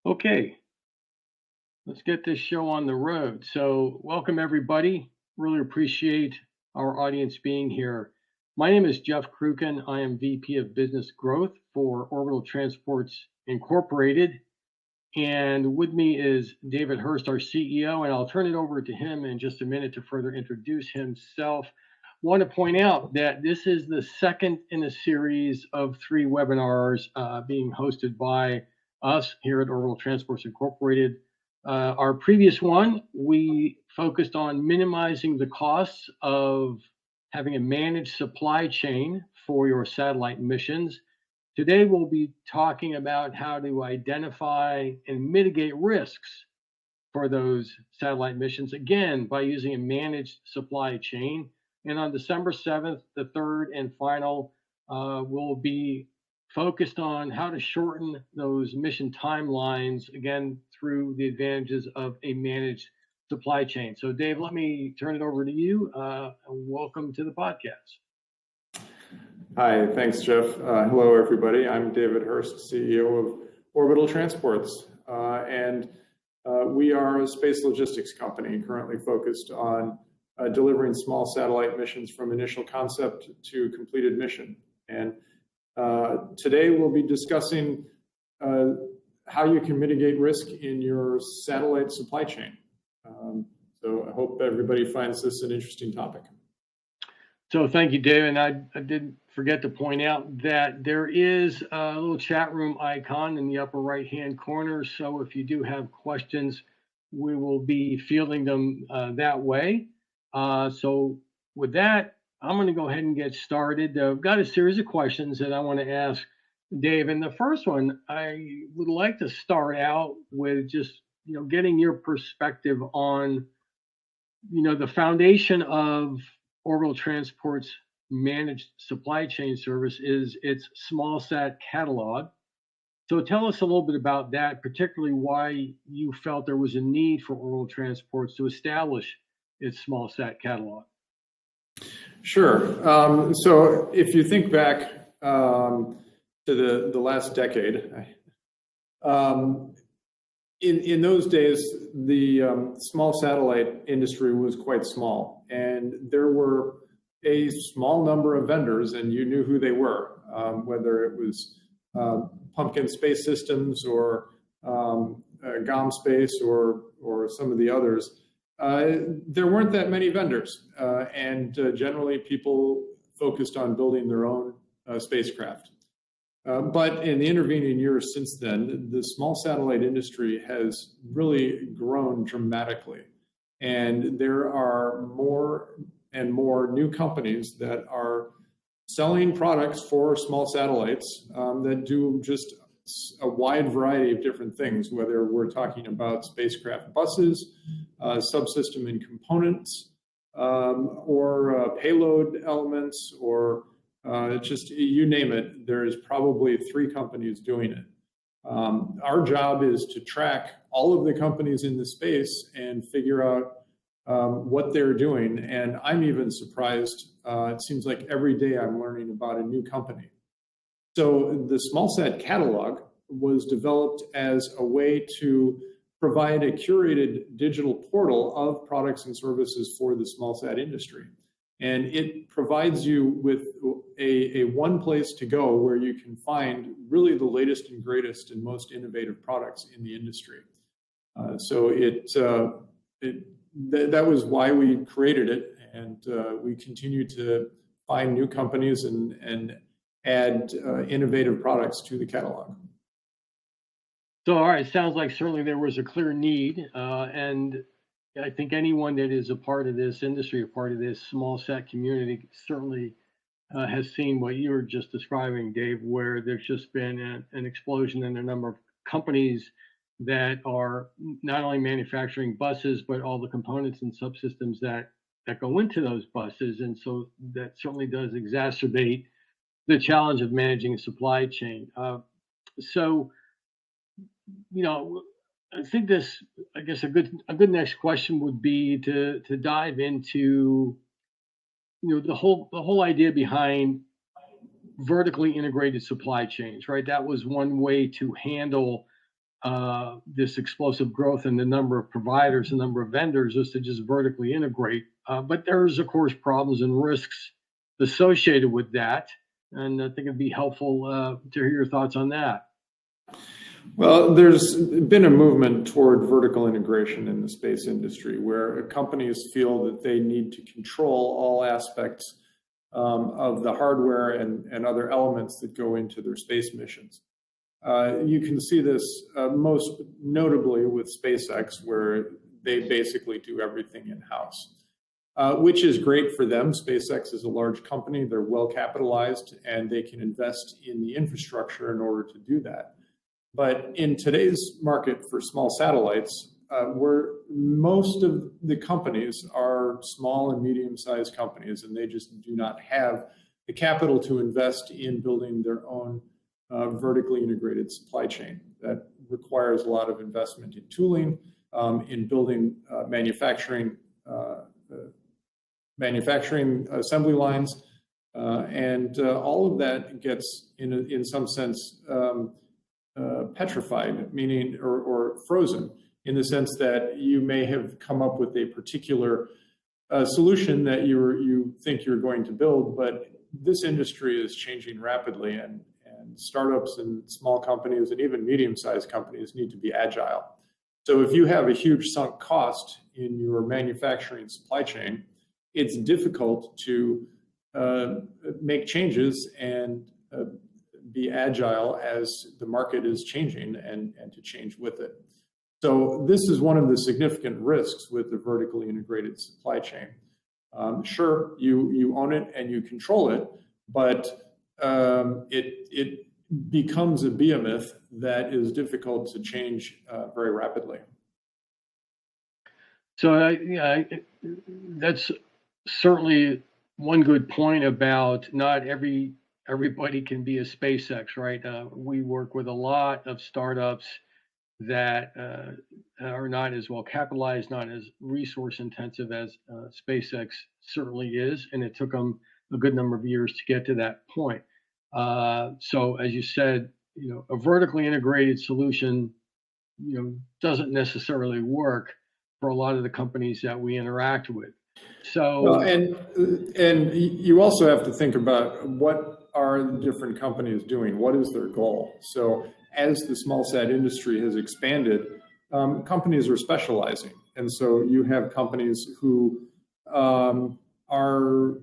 Okay, let's get this show on the road. So, welcome everybody. Really appreciate our audience being here. My name is Jeff Krukin. I am VP of Business Growth for Orbital Transports Incorporated. And with me is David Hurst, our CEO, and I'll turn it over to him in just a minute to further introduce himself. Want to point out that this is the second in a series of three webinars being hosted by us here at Orbital Transports Incorporated. Our previous one, we focused on minimizing the costs of having a managed supply chain for your satellite missions. Today, we'll be talking about how to identify and mitigate risks for those satellite missions, again, by using a managed supply chain. And on December 7th, the third and final, will be focused on how to shorten those mission timelines, again, through the advantages of a managed supply chain. So, Dave, let me turn it over to you. Welcome to the podcast. Hi, thanks, Jeff. Hello, everybody. I'm David Hurst, CEO of Orbital Transports, and we are a space logistics company currently focused on delivering small satellite missions from initial concept to completed mission. And today we'll be discussing how you can mitigate risk in your satellite supply chain. So I hope everybody finds this an interesting topic. So thank you, Dave. And I did forget to point out that there is a little chat room icon in the upper right-hand corner. So if you do have questions, we will be fielding them that way. So with that, I'm going to go ahead and get started. I've got a series of questions that I want to ask Dave. And the first one, I would like to start out with just, getting your perspective on, the foundation of Orbital Transport's managed supply chain service is its Smallsat Catalog. So tell us a little bit about that, particularly why you felt there was a need for Orbital Transports to establish its Smallsat Catalog. Sure. So if you think back to the last decade, in those days, the small satellite industry was quite small, and there were a small number of vendors, and you knew who they were, whether it was Pumpkin Space Systems or GOM Space or some of the others. There weren't that many vendors, and generally people focused on building their own spacecraft. But in the intervening years since then, the small satellite industry has really grown dramatically. And there are more and more new companies that are selling products for small satellites that do just a wide variety of different things, whether we're talking about spacecraft buses, subsystem and components, or payload elements, or just you name it, there's probably three companies doing it. Our job is to track all of the companies in the space and figure out what they're doing. And I'm even surprised. It seems like every day I'm learning about a new company. So the Smallsat Catalog was developed as a way to provide a curated digital portal of products and services for the smallsat industry. And it provides you with a one place to go where you can find really the latest and greatest and most innovative products in the industry. So that was why we created it, and we continue to find new companies and add innovative products to the catalog. So, all right, sounds like certainly there was a clear need, and I think anyone that is a part of this industry, a part of this small sat community, certainly has seen what you were just describing, Dave, where there's just been an explosion in the number of companies that are not only manufacturing buses, but all the components and subsystems that go into those buses. And so that certainly does exacerbate the challenge of managing a supply chain. I think I guess a good next question would be to dive into, the whole idea behind vertically integrated supply chains, right? That was one way to handle this explosive growth in the number of providers, the number of vendors, is to just vertically integrate. But there's, of course, problems and risks associated with that. And I think it'd be helpful to hear your thoughts on that. Well, there's been a movement toward vertical integration in the space industry where companies feel that they need to control all aspects of the hardware and other elements that go into their space missions. You can see this most notably with SpaceX, where they basically do everything in-house, which is great for them. SpaceX is a large company, they're well capitalized, and they can invest in the infrastructure in order to do that. But in today's market for small satellites, where most of the companies are small and medium-sized companies, and they just do not have the capital to invest in building their own vertically integrated supply chain. That requires a lot of investment in tooling, in building manufacturing assembly lines, and all of that gets, in some sense, petrified, meaning or frozen, in the sense that you may have come up with a particular solution that you think you're going to build, but this industry is changing rapidly, and startups and small companies and even medium-sized companies need to be agile. So if you have a huge sunk cost in your manufacturing supply chain, it's difficult to make changes and be agile as the market is changing and to change with it. So this is one of the significant risks with the vertically integrated supply chain. Sure, you own it and you control it, but it becomes a behemoth that is difficult to change very rapidly. So that's certainly one good point about not everybody can be a SpaceX, right? We work with a lot of startups that are not as well capitalized, not as resource intensive as SpaceX certainly is, and it took them a good number of years to get to that point. So as you said, a vertically integrated solution, doesn't necessarily work for a lot of the companies that we interact with. So, well, and you also have to think about what are the different companies doing? What is their goal? So as the small sat industry has expanded, companies are specializing. And so you have companies who are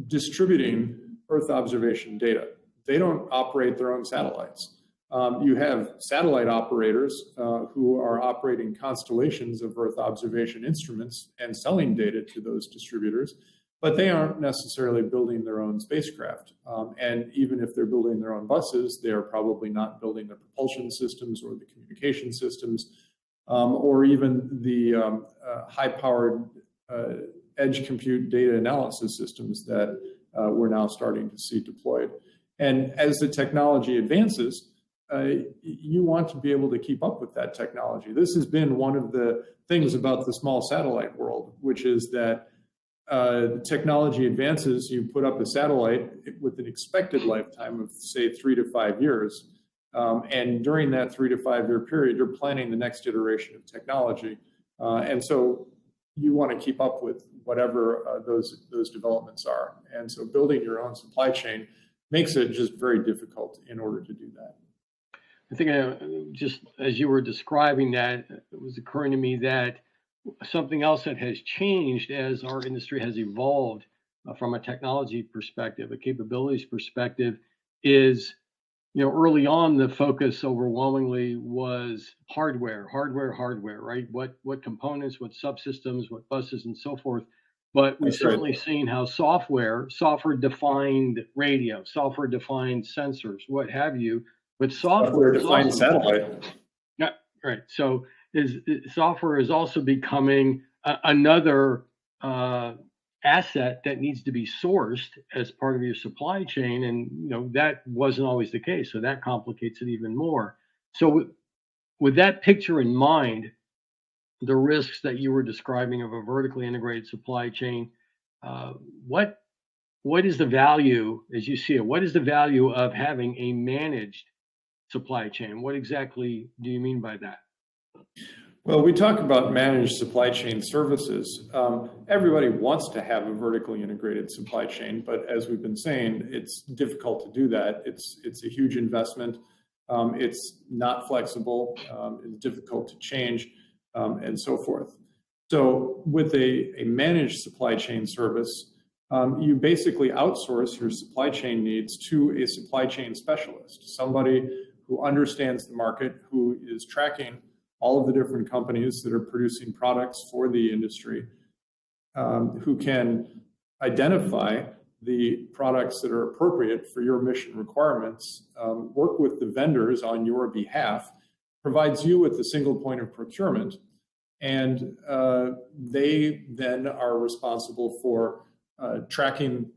distributing Earth observation data. They don't operate their own satellites. You have satellite operators who are operating constellations of Earth observation instruments and selling data to those distributors, but they aren't necessarily building their own spacecraft. And even if they're building their own buses, they are probably not building the propulsion systems or the communication systems, or even the high-powered edge compute data analysis systems that we're now starting to see deployed. And as the technology advances, you want to be able to keep up with that technology. This has been one of the things about the small satellite world, which is that technology advances, you put up a satellite with an expected lifetime of, say, 3 to 5 years. And during that 3 to 5 year period, you're planning the next iteration of technology. And so you want to keep up with whatever those developments are. And so building your own supply chain makes it just very difficult in order to do that. I think just as you were describing that, it was occurring to me that something else that has changed as our industry has evolved from a technology perspective, a capabilities perspective, is, early on the focus overwhelmingly was hardware, right? What components, what subsystems, what buses, and so forth. But we've certainly seen how software-defined radio, software-defined sensors, what have you, but software-defined satellite. Yeah, right. So software is also becoming another asset that needs to be sourced as part of your supply chain, and that wasn't always the case. So that complicates it even more. So with that picture in mind, the risks that you were describing of a vertically integrated supply chain, what is the value, as you see it? What is the value of having a managed supply chain. What exactly do you mean by that? Well, we talk about managed supply chain services. Everybody wants to have a vertically integrated supply chain, but as we've been saying, it's difficult to do that. It's a huge investment. It's not flexible. It's difficult to change, and so forth. So with a managed supply chain service, you basically outsource your supply chain needs to a supply chain specialist, somebody who understands the market, who is tracking all of the different companies that are producing products for the industry, who can identify the products that are appropriate for your mission requirements, work with the vendors on your behalf, provides you with a single point of procurement, and they then are responsible for tracking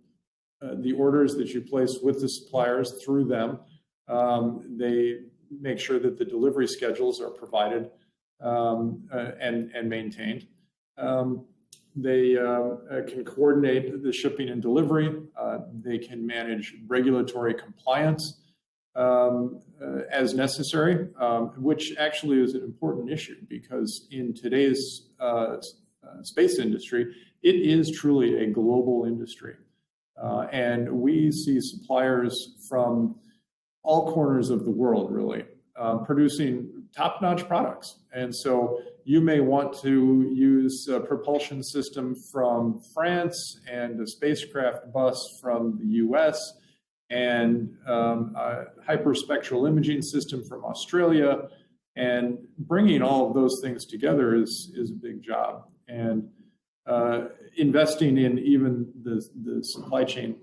the orders that you place with the suppliers through them. They make sure that the delivery schedules are provided and maintained. They can coordinate the shipping and delivery. They can manage regulatory compliance as necessary, which actually is an important issue because in today's space industry, it is truly a global industry. And we see suppliers from all corners of the world, really, producing top-notch products. And so you may want to use a propulsion system from France and a spacecraft bus from the US and a hyperspectral imaging system from Australia. And bringing all of those things together is a big job. And investing in even the supply chain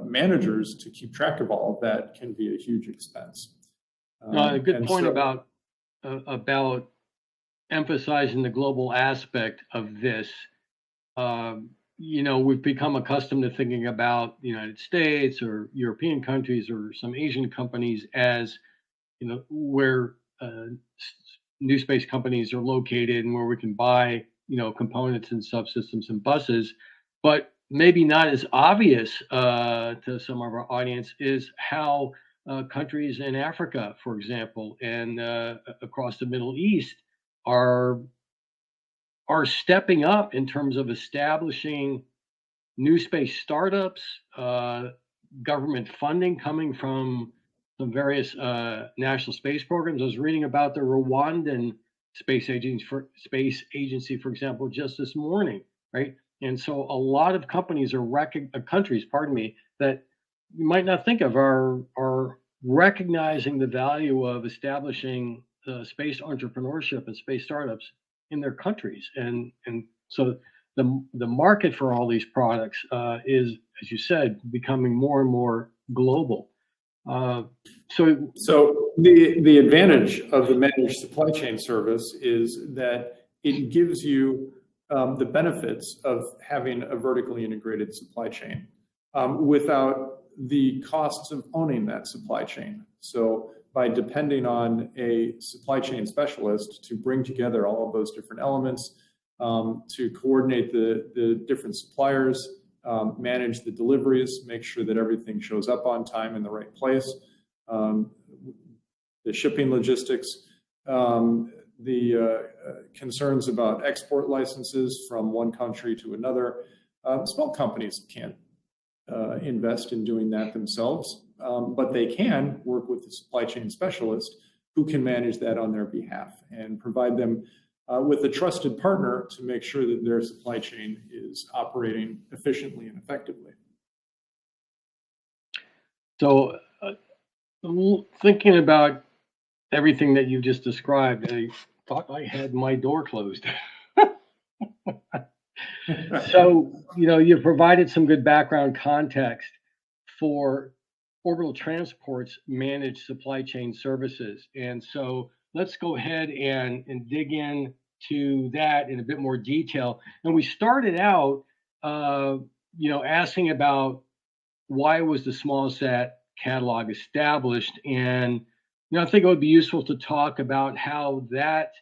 managers to keep track of all of that can be a huge expense. A good point about emphasizing the global aspect of this. We've become accustomed to thinking about the United States or European countries or some Asian companies as, where new space companies are located and where we can buy, components and subsystems and buses. But maybe not as obvious to some of our audience is how countries in Africa, for example, and across the Middle East are stepping up in terms of establishing new space startups, government funding coming from some various national space programs. I was reading about the Rwandan space agency, for example, just this morning, right? And so a lot of companies countries, that you might not think of are recognizing the value of establishing space entrepreneurship and space startups in their countries, and so the market for all these products is, as you said, becoming more and more global. So the advantage of the managed supply chain service is that it gives you the benefits of having a vertically integrated supply chain without the costs of owning that supply chain. So by depending on a supply chain specialist to bring together all of those different elements, to coordinate the different suppliers, manage the deliveries, make sure that everything shows up on time in the right place, the shipping logistics, the concerns about export licenses from one country to another. Small companies can't invest in doing that themselves, but they can work with the supply chain specialist who can manage that on their behalf and provide them with a trusted partner to make sure that their supply chain is operating efficiently and effectively. So, thinking about everything that you just described, I thought I had my door closed. So, you provided some good background context for Orbital Transport's managed supply chain services. And so let's go ahead and dig in to that in a bit more detail. And we started out, asking about why was the Smallsat catalog established? And, I think it would be useful to talk about how that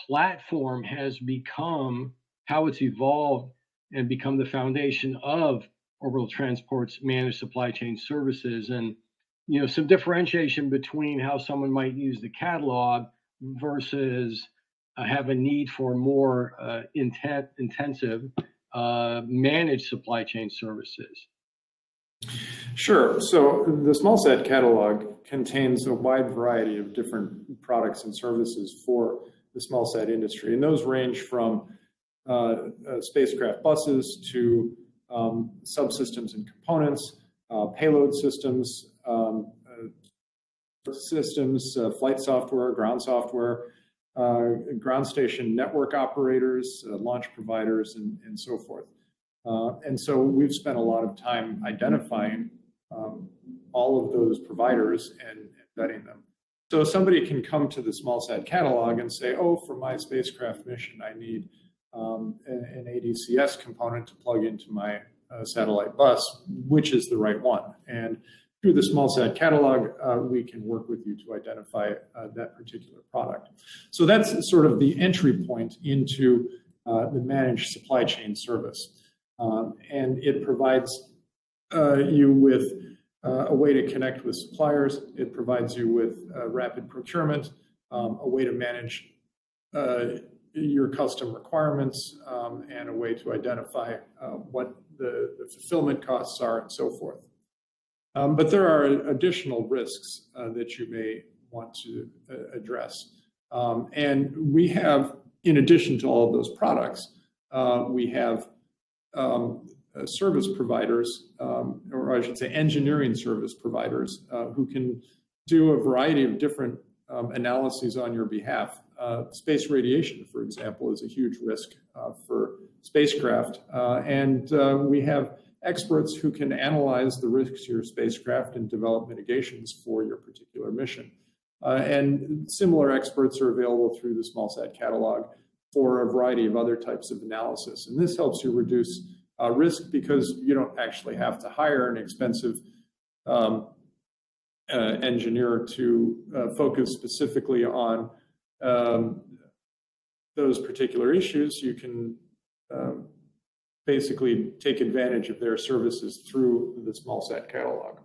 platform has become, how it's evolved and become the foundation of Orbital Transport's managed supply chain services. And some differentiation between how someone might use the catalog versus have a need for more intensive managed supply chain services. Sure. So the Smallsat catalog contains a wide variety of different products and services for the smallsat industry, and those range from spacecraft buses to subsystems and components, payload systems, flight software, ground station network operators, launch providers, and so forth. And so we've spent a lot of time identifying all of those providers and vetting them. So somebody can come to the Smallsat catalog and say, oh, for my spacecraft mission, I need an ADCS component to plug into my satellite bus, which is the right one. And through the Smallsat catalog, we can work with you to identify that particular product. So that's sort of the entry point into the managed supply chain service. And it provides you with a way to connect with suppliers. It provides you with rapid procurement, a way to manage your custom requirements, and a way to identify what the fulfillment costs are and so forth. But there are additional risks that you may want to address. And we have, in addition to all of those products, we have service providers, or I should say engineering service providers, who can do a variety of different analyses on your behalf. Space radiation, for example, is a huge risk for spacecraft. And we have experts who can analyze the risks to your spacecraft and develop mitigations for your particular mission. And similar experts are available through the Smallsat catalog for a variety of other types of analysis. And this helps you reduce risk because you don't actually have to hire an expensive engineer to focus specifically on those particular issues. You can basically take advantage of their services through the Smallsat catalog.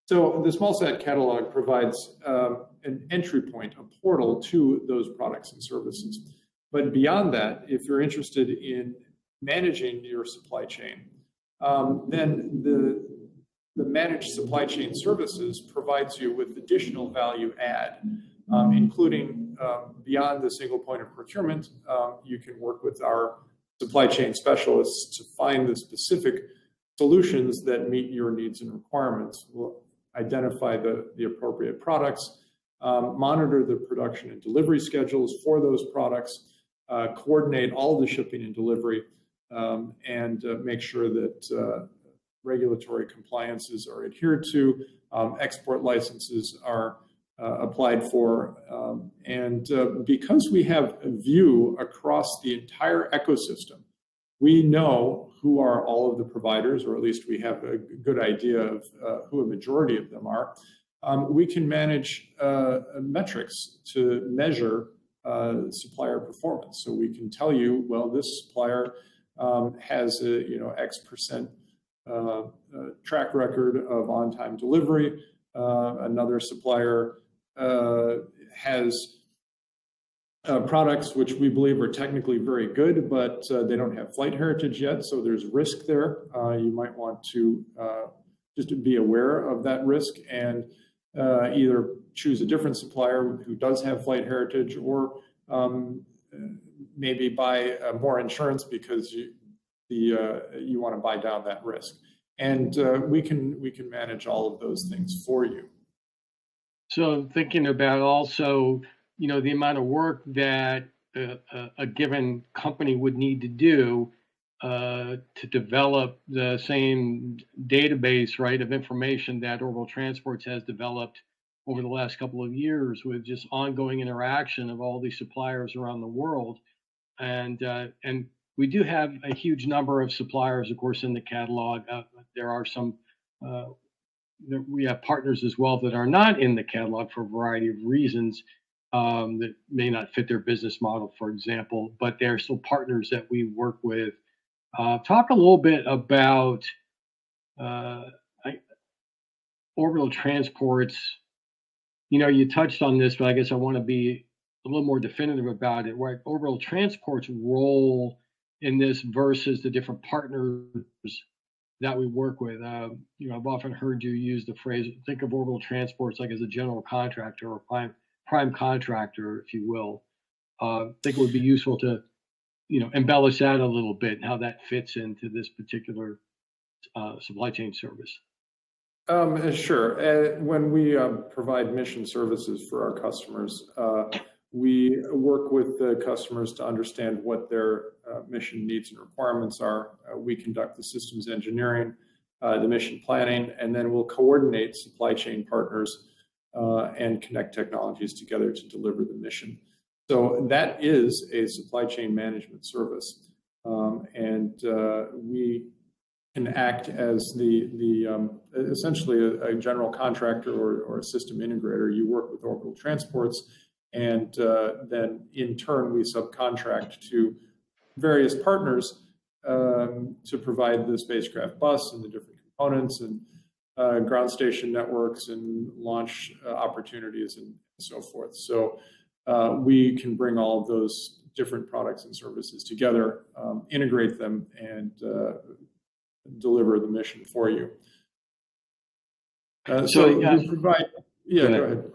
So the Smallsat catalog provides an entry point, a portal to those products and services. But beyond that, if you're interested in managing your supply chain, then the managed supply chain services provides you with additional value add, including beyond the single point of procurement. You can work with our supply chain specialists to find the specific solutions that meet your needs and requirements. We'll identify the appropriate products, monitor the production and delivery schedules for those products, coordinate all the shipping and delivery, and make sure that regulatory compliances are adhered to, export licenses are applied for. And because we have a view across the entire ecosystem, we know who are all of the providers, or at least we have a good idea of who a majority of them are. We can manage metrics to measure supplier performance. So we can tell you, well, this supplier has a X% track record of on-time delivery. Another supplier has products which we believe are technically very good, but they don't have flight heritage yet, so there's risk there. You might want to just to be aware of that risk and either choose a different supplier who does have flight heritage, or maybe buy more insurance because you want to buy down that risk. And we can manage all of those things for you. So thinking about also, the amount of work that a given company would need to do to develop the same database, right, of information that Orbital Transports has developed over the last couple of years, with just ongoing interaction of all these suppliers around the world. And we do have a huge number of suppliers, of course, in the catalog. There are some, we have partners as well that are not in the catalog for a variety of reasons that may not fit their business model, for example, but they're still partners that we work with. Talk a little bit about Orbital Transports, you touched on this, but I guess I want to be a little more definitive about it, right? Orbital Transport's role in this versus the different partners that we work with. I've often heard you use the phrase, think of Orbital Transports like as a general contractor or prime contractor, if you will. I think it would be useful to, embellish that a little bit and how that fits into this particular supply chain service. Sure. When we provide mission services for our customers, we work with the customers to understand what their mission needs and requirements are. We conduct the systems engineering, the mission planning, and then we'll coordinate supply chain partners and connect technologies together to deliver the mission. So that is a supply chain management service. And we can act as essentially a general contractor or a system integrator. You work with Orbital Transports, and then in turn we subcontract to various partners to provide the spacecraft bus and the different components and ground station networks and launch opportunities and so forth. So we can bring all of those different products and services together, integrate them, and deliver the mission for you. You provide. Yeah, go ahead.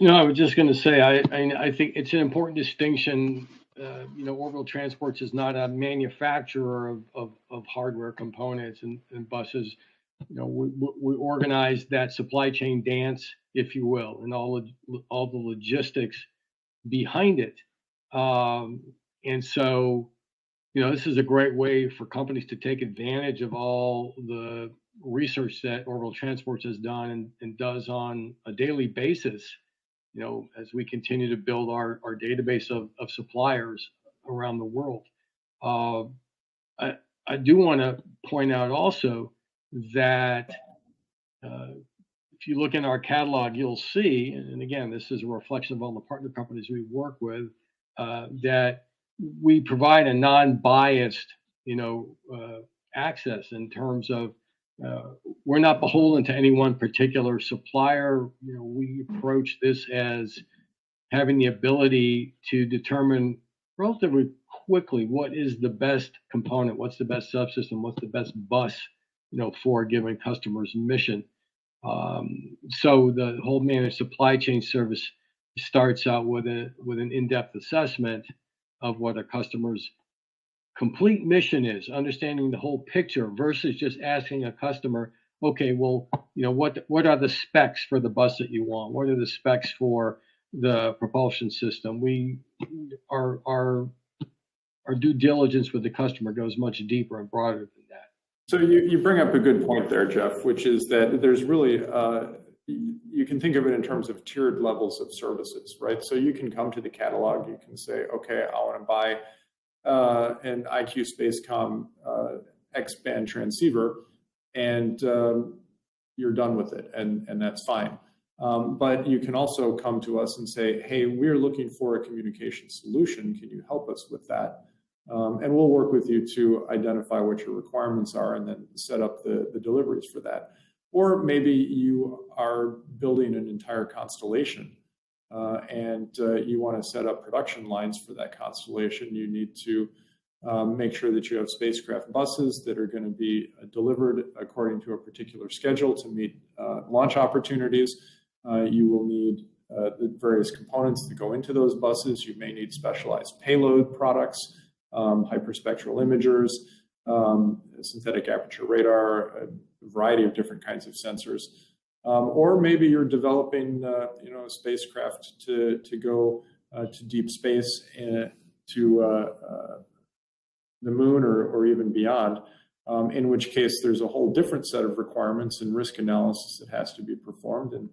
I was just going to say, I think it's an important distinction. Orbital Transports is not a manufacturer of hardware components and buses. We organize that supply chain dance, if you will, and all the logistics behind it. And so, this is a great way for companies to take advantage of all the research that Orbital Transports has done and does on a daily basis, as we continue to build our database of suppliers around the world. I do want to point out also that if you look in our catalog, you'll see, and again, this is a reflection of all the partner companies we work with, that we provide a non-biased, access in terms of we're not beholden to any one particular supplier. We approach this as having the ability to determine relatively quickly what is the best component, what's the best subsystem, what's the best bus, for a given customer's mission. So the whole managed supply chain service starts out with an in-depth assessment of what a customer's complete mission is, understanding the whole picture versus just asking a customer, okay, well, what are the specs for the bus that you want? What are the specs for the propulsion system? Our due diligence with the customer goes much deeper and broader than that. So you bring up a good point there, Jeff, which is that there's really, you can think of it in terms of tiered levels of services, right? So you can come to the catalog, you can say, okay, I want to buy an IQ Spacecom X-band transceiver, and you're done with it, and that's fine. But you can also come to us and say, hey, we're looking for a communication solution. Can you help us with that? And we'll work with you to identify what your requirements are and then set up the deliveries for that. Or maybe you are building an entire constellation and you want to set up production lines for that constellation. You need to make sure that you have spacecraft buses that are going to be delivered according to a particular schedule to meet launch opportunities. You will need the various components that go into those buses. You may need specialized payload products, hyperspectral imagers, synthetic aperture radar, a variety of different kinds of sensors. Or maybe you're developing a spacecraft to go to deep space and to the moon or even beyond, in which case there's a whole different set of requirements and risk analysis that has to be performed. And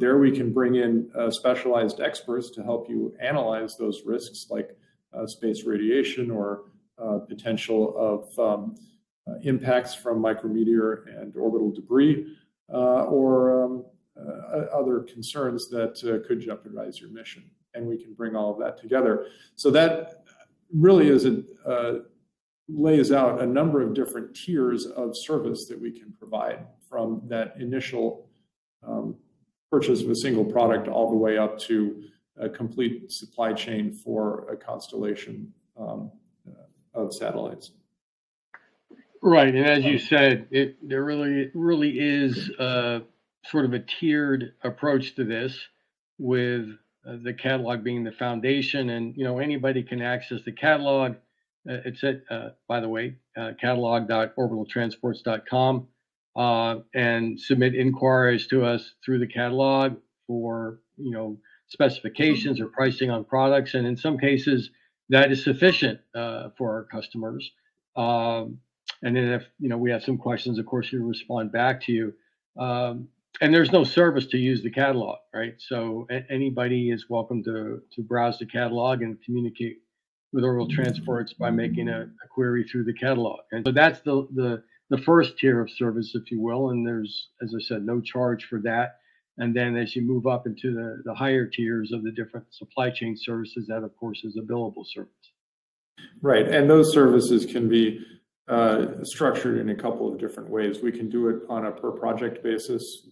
there we can bring in specialized experts to help you analyze those risks, like space radiation or potential of impacts from micrometeor and orbital debris, or other concerns that could jeopardize your mission. And we can bring all of that together. So that really lays out a number of different tiers of service that we can provide from that initial purchase of a single product all the way up to a complete supply chain for a constellation of satellites. Right, and as you said, there really is sort of a tiered approach to this, with the catalog being the foundation, and anybody can access the catalog. It's at, by the way, catalog.orbitaltransports.com, and submit inquiries to us through the catalog for specifications or pricing on products, and in some cases that is sufficient for our customers. And then if we have some questions, of course, we respond back to you. And there's no service to use the catalog, right? So anybody is welcome to browse the catalog and communicate with Orbital Transports by making a query through the catalog. And so that's the first tier of service, if you will. And there's, as I said, no charge for that. And then as you move up into the higher tiers of the different supply chain services, that of course is a billable service. Right, and those services can be structured in a couple of different ways. We can do it on a per project basis.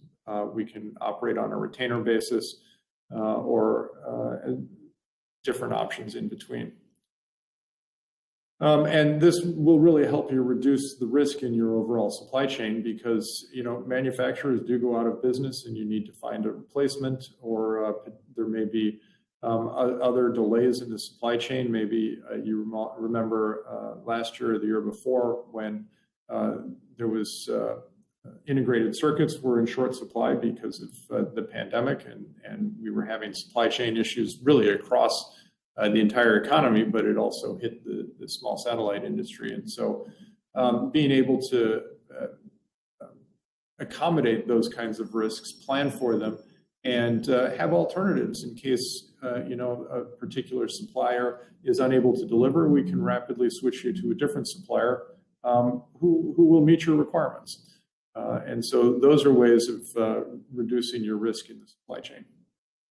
We can operate on a retainer basis, or different options in between. And this will really help you reduce the risk in your overall supply chain, because manufacturers do go out of business and you need to find a replacement, or there may be other delays in the supply chain. Maybe you remember last year or the year before when there was integrated circuits were in short supply because of the pandemic, and we were having supply chain issues really across the entire economy, but it also hit the small satellite industry. And so being able to accommodate those kinds of risks, plan for them, and have alternatives in case a particular supplier is unable to deliver. We can rapidly switch you to a different supplier who will meet your requirements. And so those are ways of reducing your risk in the supply chain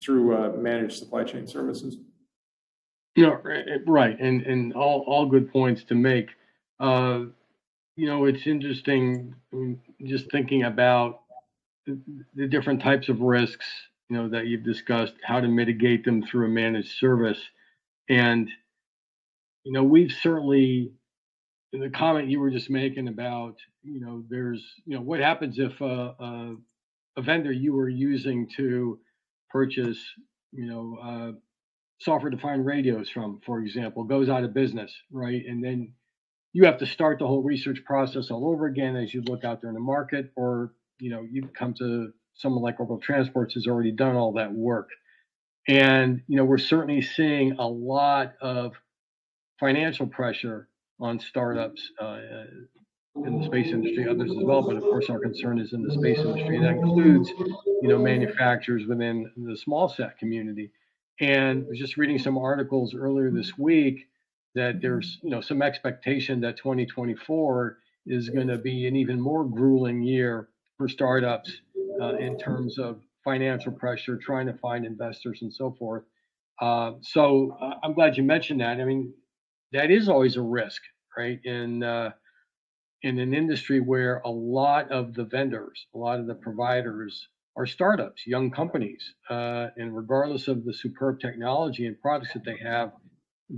through managed supply chain services. Right, and all good points to make. It's interesting just thinking about the different types of risks that you've discussed, how to mitigate them through a managed service. And we've certainly, in the comment you were just making about there's what happens if a vendor you were using to purchase software-defined radios from, for example, goes out of business, right? And then you have to start the whole research process all over again as you look out there in the market, or you come to someone like Orbital Transports who's already done all that work. And we're certainly seeing a lot of financial pressure on startups in the space industry, others as well, but of course our concern is in the space industry. That includes manufacturers within the small sat community. And I was just reading some articles earlier this week that there's some expectation that 2024 is going to be an even more grueling year for startups in terms of financial pressure, trying to find investors and so forth. So I'm glad you mentioned that. I mean, that is always a risk, right? In an industry where a lot of the vendors, a lot of the providers are startups, young companies, and regardless of the superb technology and products that they have,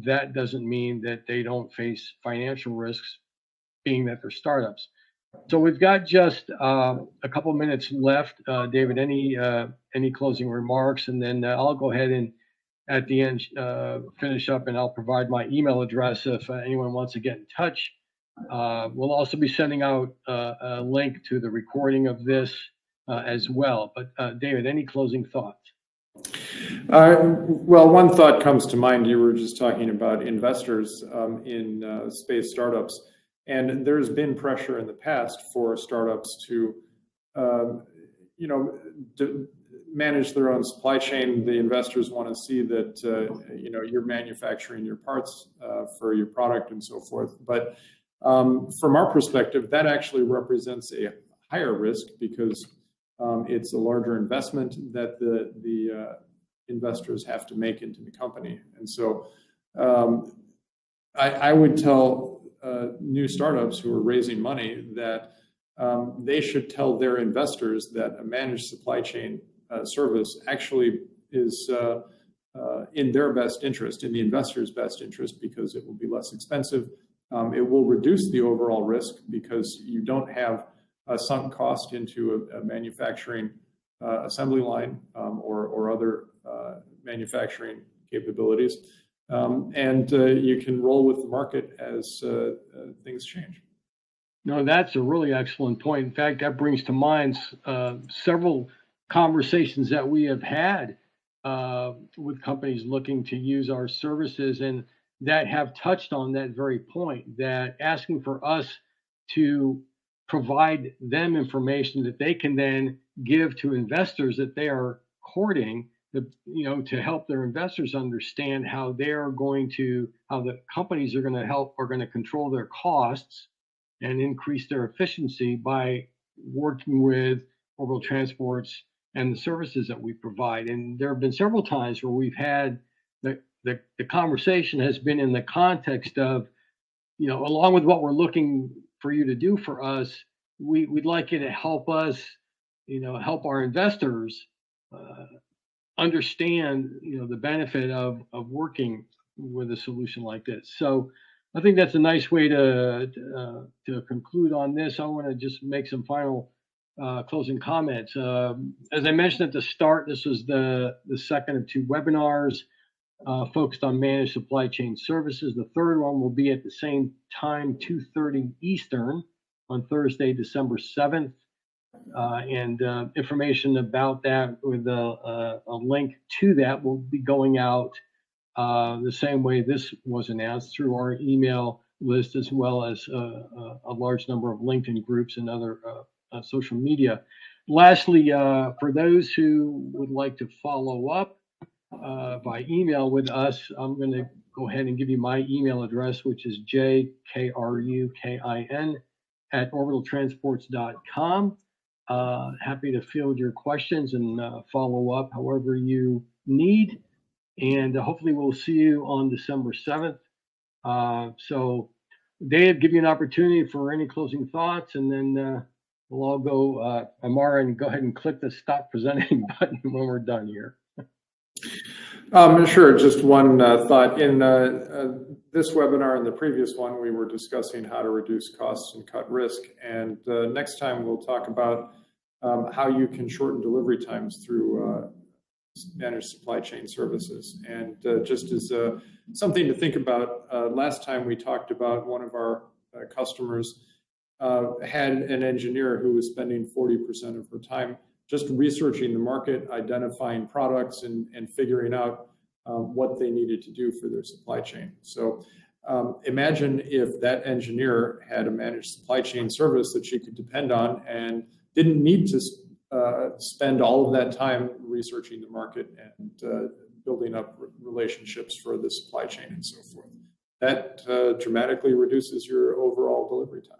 that doesn't mean that they don't face financial risks, being that they're startups. So we've got just a couple minutes left. David, any closing remarks? And then I'll go ahead and at the end finish up, and I'll provide my email address if anyone wants to get in touch. We'll also be sending out a link to the recording of this as well. But David, any closing thoughts? Well, one thought comes to mind. You were just talking about investors in space startups. And there's been pressure in the past for startups to, manage their own supply chain. The investors want to see that, you're manufacturing your parts for your product and so forth. But from our perspective, that actually represents a higher risk because it's a larger investment that the investors have to make into the company. And so I would tell new startups who are raising money that they should tell their investors that a managed supply chain service actually is in their best interest, in the investor's best interest, because it will be less expensive. It will reduce the overall risk because you don't have a sunk cost into a manufacturing assembly line or other manufacturing capabilities. And you can roll with the market as things change. No, that's a really excellent point. In fact, that brings to mind several conversations that we have had with companies looking to use our services and that have touched on that very point, that asking for us to provide them information that they can then give to investors that they are courting, to help their investors understand how the companies are going to control their costs and increase their efficiency by working with Orbital Transports and the services that we provide. And there have been several times where we've had the conversation has been in the context of, along with what we're looking for you to do for us, we'd like you to help us, help our investors understand, the benefit of working with a solution like this. So I think that's a nice way to conclude on this. I want to just make some final closing comments. As I mentioned at the start, this was the second of two webinars focused on managed supply chain services. The third one will be at the same time, 2:30 Eastern on Thursday, December 7th. And information about that with a link to that will be going out the same way this was announced, through our email list, as well as a large number of LinkedIn groups and other social media. Lastly, for those who would like to follow up by email with us, I'm going to go ahead and give you my email address, which is jkrukin@orbitaltransports.com. Happy to field your questions and follow up however you need. And hopefully we'll see you on December 7th. So Dave, give you an opportunity for any closing thoughts, and then we'll all go, Amara, and go ahead and click the stop presenting button when we're done here. Sure. Just one thought. In this webinar and the previous one, we were discussing how to reduce costs and cut risk. And next time we'll talk about how you can shorten delivery times through managed supply chain services. And just as something to think about, last time we talked about one of our customers had an engineer who was spending 40% of her time just researching the market, identifying products, and figuring out what they needed to do for their supply chain. So imagine if that engineer had a managed supply chain service that she could depend on and didn't need to spend all of that time researching the market and building up relationships for the supply chain and so forth. That dramatically reduces your overall delivery time.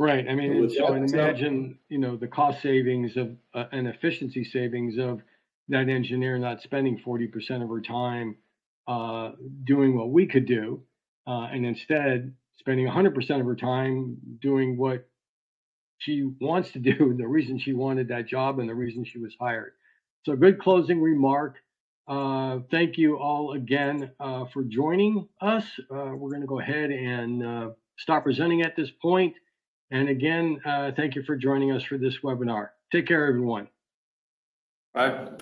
Right. I mean, and imagine, the cost savings of and efficiency savings of that engineer not spending 40% of her time doing what we could do, and instead spending 100% of her time doing what she wants to do, the reason she wanted that job and the reason she was hired. So good closing remark. Thank you all again for joining us. We're going to go ahead and stop presenting at this point. And again, thank you for joining us for this webinar. Take care, everyone. Bye.